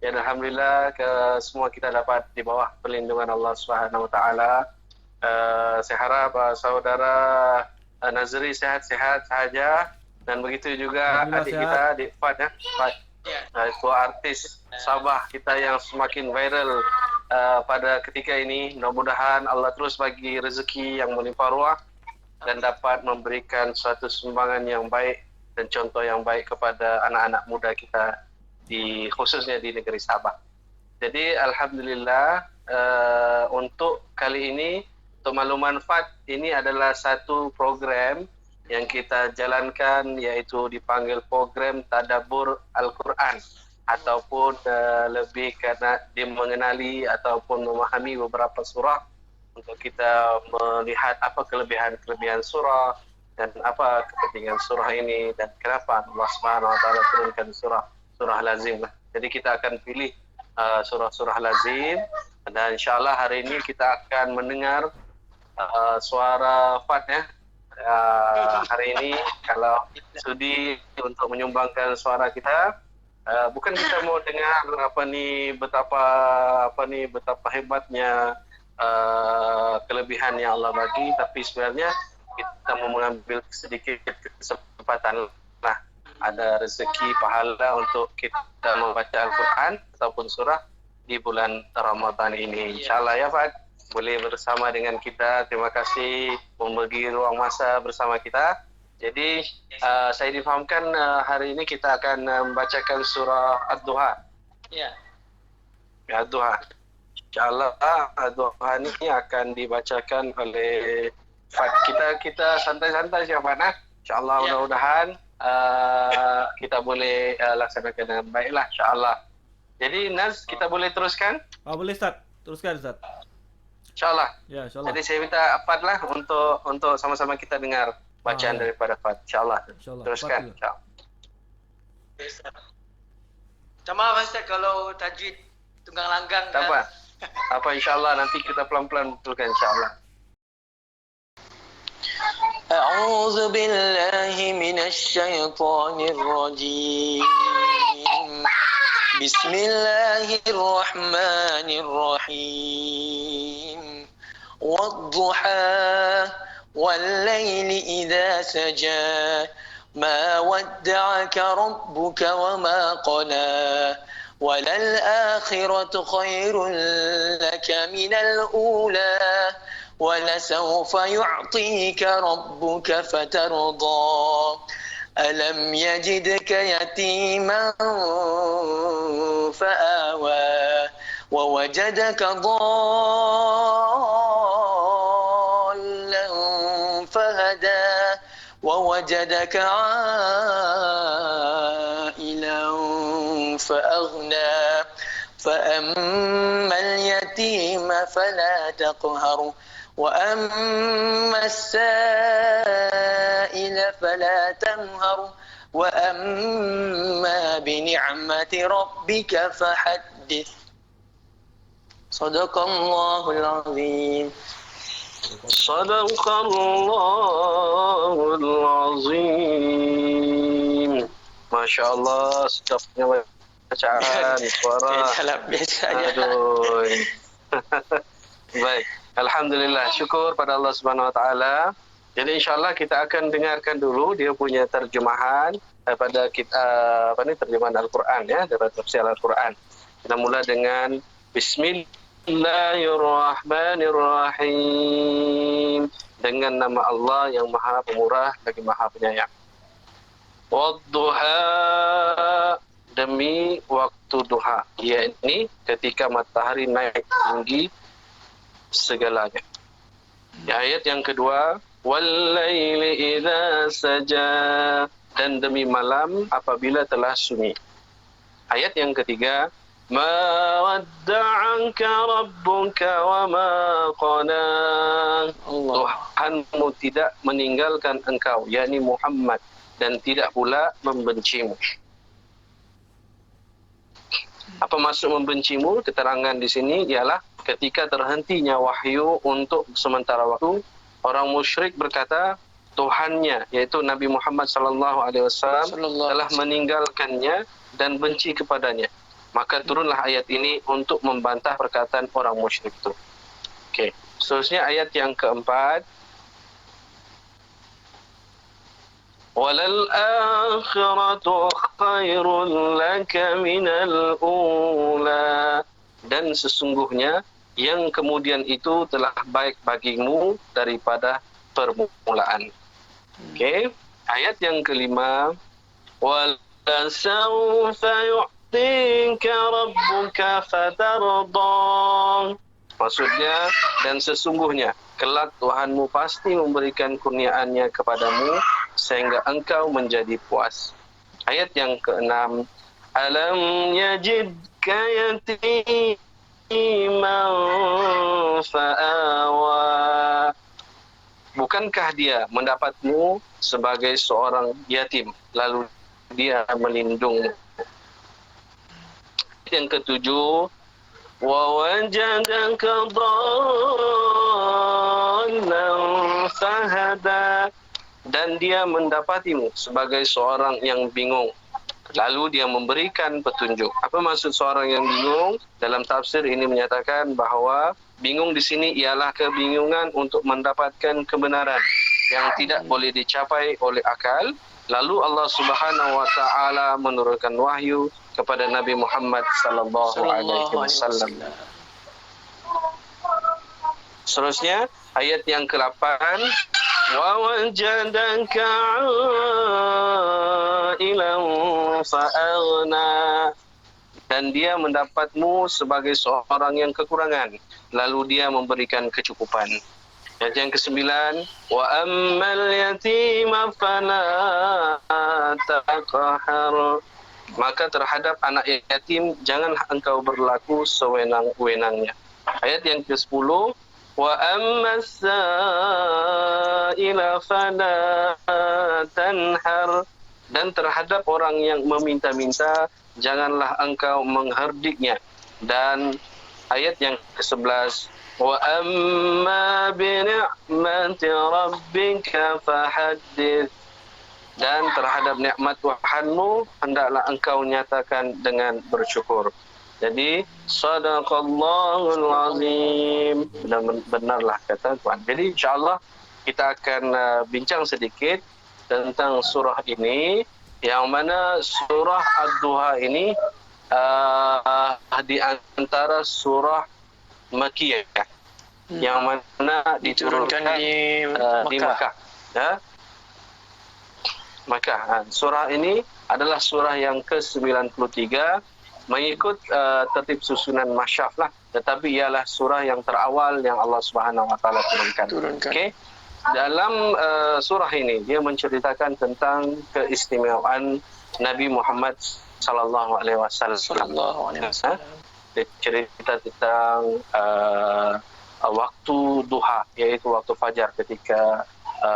Ya, alhamdulillah semua kita dapat di bawah perlindungan Allah Subhanahu wa taala. Saya harap saudara Nazri sehat-sehat saja, dan begitu juga adik sehat. kita di Fat ya. Fat. Itu artis Sabah kita yang semakin viral pada ketika ini. Mudah-mudahan Allah terus bagi rezeki yang melimpah ruah dan dapat memberikan suatu sumbangan yang baik dan contoh yang baik kepada anak-anak muda kita khususnya di negeri Sabah. Jadi alhamdulillah untuk kali ini, untuk makluman Fat, ini adalah satu program yang kita jalankan, yaitu dipanggil program Tadabbur Al-Quran, ataupun lebih karena dia mengenali ataupun memahami beberapa surah untuk kita melihat apa kelebihan-kelebihan surah dan apa kepentingan surah ini dan kenapa Allah Subhanahu wa taala turunkan surah lazim lah. Jadi kita akan pilih surah-surah lazim, dan insyaallah hari ini kita akan mendengar suara Fat ya. Hari ini kalau sudi untuk menyumbangkan suara kita, bukan kita mau dengar betapa hebatnya kelebihan yang Allah bagi, tapi sebenarnya kita mau mengambil sedikit kesempatan lah, ada rezeki pahala untuk kita membaca Al-Quran ataupun surah di bulan Ramadan ini. InsyaAllah ya Fat, boleh bersama dengan kita. Terima kasih membagi ruang masa bersama kita. Jadi saya difahamkan hari ini kita akan membacakan surah Ad-Duha. Ya, Ad-Duha. InsyaAllah Ad-Duha ini akan dibacakan oleh Fat. Kita santai-santai siapa nak. InsyaAllah mudah-mudahan kita boleh laksanakan dengan baiklah insyaAllah. Jadi Naz, kita boleh teruskan? Boleh Ustaz, teruskan Ustaz. InsyaAllah. Ya, insyaAllah. Jadi saya minta Fat lah untuk sama-sama kita dengar bacaan daripada Fat. InsyaAllah. Teruskan. InsyaAllah. Minta maaf Ustaz kalau tajwid tunggang langgang. Tak apa, insyaAllah nanti kita pelan-pelan betulkan insyaAllah. أعوذ بالله من الشيطان الرجيم بسم الله الرحمن الرحيم والضحى والليل إذا سجى ما ودعك ربك وما قلى وللآخرة خير لك من الأولى ولسوف يعطيك ربك فترضى ألم يجدك يتيما فآوى ووجدك ضالا فهدى ووجدك عائلا فأغنى فأما اليتيم فلا تقهر وأما السائل فلا تنهر وأما بنعمة ربك فحدث صدق الله العظيم. صدق الله العظيم. Masya Allah, sedapnya bacaan suara. Aduh. Baik. Alhamdulillah, syukur pada Allah Subhanahu wa taala. Jadi insyaallah kita akan dengarkan dulu dia punya terjemahan daripada terjemahan Al-Qur'an ya, daripada tafsir Al-Qur'an. Kita mula dengan Bismillahirrahmanirrahim, dengan nama Allah yang Maha Pemurah lagi Maha Penyayang. Wadduha, demi waktu duha, yakni ketika matahari naik tinggi segalanya. Ayat yang kedua, wallaili idza saja, dan demi malam apabila telah sunyi. Ayat yang ketiga, ma wadda'anka rabbuka wa ma qala, Tuhanmu tidak meninggalkan engkau, yakni Muhammad, dan tidak pula membencimu. Apa maksud membencimu? Keterangan di sini ialah ketika terhentinya wahyu untuk sementara waktu, orang musyrik berkata Tuhannya, yaitu Nabi Muhammad sallallahu alaihi wasallam, telah meninggalkannya dan benci kepadanya. Maka turunlah ayat ini untuk membantah perkataan orang musyrik itu. Okey. Seterusnya ayat yang keempat. Walal akhiratu khairun laka minal ula. Dan sesungguhnya yang kemudian itu telah baik bagimu daripada permulaan. Okey. Ayat yang kelima. Wala sawfa yu'tika rabbuka fatarda. Maksudnya, dan sesungguhnya kelak Tuhanmu pasti memberikan kurniaannya kepadamu sehingga engkau menjadi puas. Ayat yang keenam. Alam yajidka yatiman fa'awa. Bukankah dia mendapatmu sebagai seorang yatim, lalu dia melindungi. Yang ketujuh, wa wajadaka dhallan fahada. Dan dia mendapatimu sebagai seorang yang bingung, lalu dia memberikan petunjuk. Apa maksud seorang yang bingung? Dalam tafsir ini menyatakan bahawa bingung di sini ialah kebingungan untuk mendapatkan kebenaran yang tidak boleh dicapai oleh akal. Lalu Allah Subhanahu wa taala menurunkan wahyu kepada Nabi Muhammad sallallahu alaihi wasallam. Seterusnya ayat yang ke-8, wa wajadaka 'ailan fa'aghna. Dan dia mendapatmu sebagai seorang yang kekurangan, lalu dia memberikan kecukupan. Ayat yang ke-9, wa ammal yatima fala taqhar. Maka terhadap anak yatim janganlah engkau berlaku sewenang-wenangnya. Ayat yang ke-10, wa ammas sa'ila fala tanhar. Dan terhadap orang yang meminta-minta janganlah engkau mengherdiknya. Dan ayat yang ke-11, wa amma bi ni'mati rabbika fahaddits. Dan terhadap nikmat Tuhanmu hendaklah engkau nyatakan dengan bersyukur. Jadi sadaqallahul azim. Benarlah kata Tuhan. Jadi insya-Allah kita akan bincang sedikit tentang surah ini, yang mana surah Ad-Duha ini di antara surah Makkiyah yang mana diturunkan di Makkah. Ya? Makkah. Surah ini adalah surah yang ke-93 mengikut tertib susunan masyaf lah, tetapi ialah surah yang terawal yang Allah Subhanahu wa taala turunkan. Okey. Dalam surah ini dia menceritakan tentang keistimewaan Nabi Muhammad sallallahu alaihi wasallam. Dia cerita tentang waktu duha, iaitu waktu fajar ketika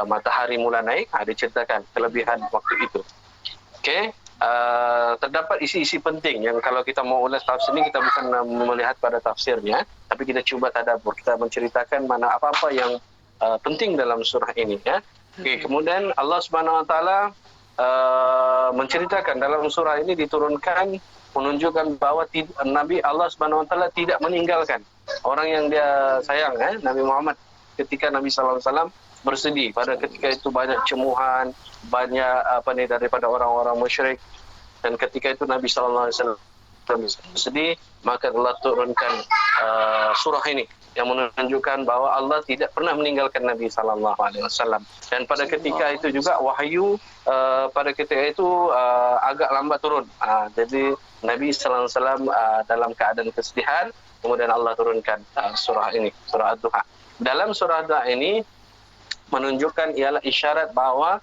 matahari mula naik. Diceritakan kelebihan waktu itu. Okey. Terdapat isi-isi penting yang kalau kita mau ulas tafsir ini, kita bukan melihat pada tafsirnya, tapi kita cuba tadabbur, kita menceritakan mana apa-apa yang penting dalam surah ini, ya. Okay, kemudian Allah Subhanahu wa taala menceritakan dalam surah ini diturunkan menunjukkan bahawa Nabi Allah Subhanahu wa taala tidak meninggalkan orang yang dia sayang, Nabi Muhammad. Ketika Nabi sallallahu alaihi wasallam bersedih, pada ketika itu banyak cemuhan, banyak daripada orang-orang musyrik, dan ketika itu Nabi sallallahu alaihi wasallam bersedih, maka Allah turunkan surah ini yang menunjukkan bahawa Allah tidak pernah meninggalkan Nabi sallallahu alaihi wasallam. Dan pada ketika itu juga wahyu pada ketika itu agak lambat turun. Jadi Nabi sallallahu alaihi wasallam dalam keadaan kesedihan, kemudian Allah turunkan surah ini, surah Ad-Duha. Dalam surah Ad-Duha ini menunjukkan ialah isyarat bahawa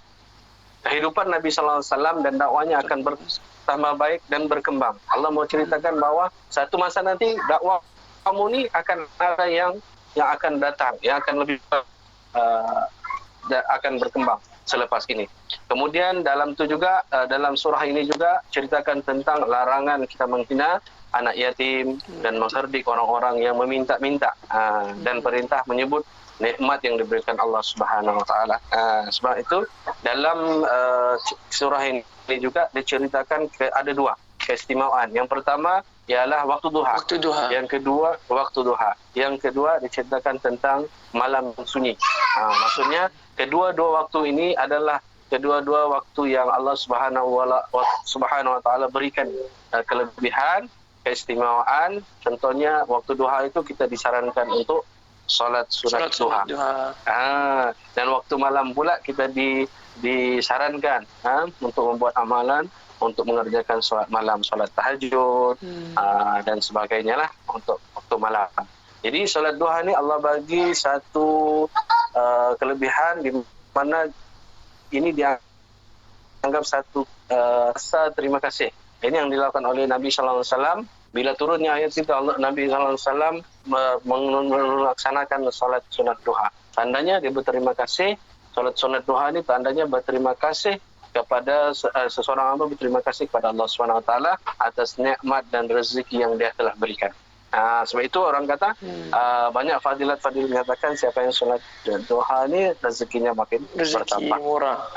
kehidupan Nabi sallallahu alaihi wasallam dan dakwanya akan bertambah baik dan berkembang. Allah mau ceritakan bahawa satu masa nanti dakwah kamu ni akan ada yang akan datang, yang akan lebih akan berkembang selepas ini. Kemudian dalam itu juga dalam surah ini juga ceritakan tentang larangan kita menghina anak yatim dan mengherdik orang-orang yang meminta-minta, dan perintah menyebut nikmat yang diberikan Allah Subhanahu wa taala. Sebab itu dalam surah ini juga diceritakan ada dua keistimewaan. Yang pertama ialah waktu duha. Waktu duha. Yang kedua, waktu duha. Yang kedua diceritakan tentang malam sunyi. Maksudnya kedua-dua waktu ini adalah kedua-dua waktu yang Allah Subhanahu wa taala berikan kelebihan, keistimewaan. Contohnya waktu duha itu kita disarankan untuk solat sunat duha. Dan waktu malam pula kita disarankan untuk membuat amalan, untuk mengerjakan solat malam, solat tahajud dan sebagainya lah untuk waktu malam. Jadi solat duha ni Allah bagi satu kelebihan di mana ini dianggap satu rasa terima kasih. Ini yang dilakukan oleh Nabi sallallahu alaihi wasallam. Bila turunnya ayat itu, Nabi sallallahu alaihi wasallam melaksanakan solat sunat duha. Tandanya dia berterima kasih. Solat sunat duha ini tandanya berterima kasih kepada seseorang hamba, berterima kasih kepada Allah Subhanahu wa taala atas nikmat dan rezeki yang Dia telah berikan. Sebab itu orang kata banyak fadilat-fadilat mengatakan siapa yang solat duha ni rezekinya makin bertambah. Murah.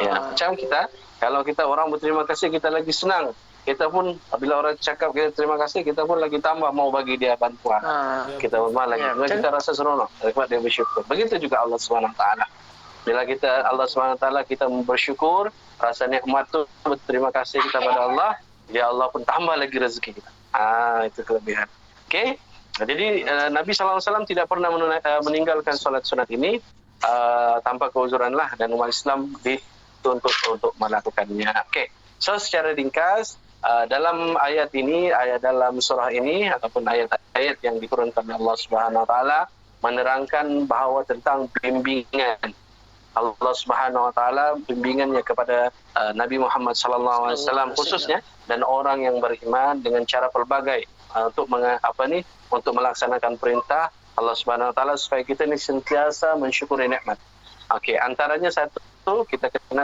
Macam kita, kalau kita orang berterima kasih, kita lagi senang. Kita pun bila orang cakap kita terima kasih, kita pun lagi tambah mau bagi dia bantuan. Kita pun lagi. Kita rasa seronok, nikmat dia bersyukur. Begitu juga Allah Subhanahu wa taala. Bila kita Allah Subhanahu wa taala kita bersyukur, rasa nikmat tu berterima kasih kita pada Allah, ya Allah pun tambah lagi rezeki kita. Itu kelebihan. Okey. Jadi Nabi sallallahu alaihi wasallam tidak pernah meninggalkan solat sunat ini tanpa keuzuran lah, dan umat Islam dituntut untuk melakukannya. Okey. So secara ringkas dalam ayat ini, ayat dalam surah ini ataupun ayat-ayat yang diturunkan oleh Allah Subhanahu wa taala menerangkan bahawa tentang bimbingan Allah Subhanahu wa taala, bimbingannya kepada Nabi Muhammad sallallahu alaihi wasallam khususnya, dan orang yang beriman dengan cara pelbagai untuk untuk melaksanakan perintah Allah Subhanahu wa taala supaya kita ni sentiasa mensyukuri nikmat. Okey, antaranya satu kita kena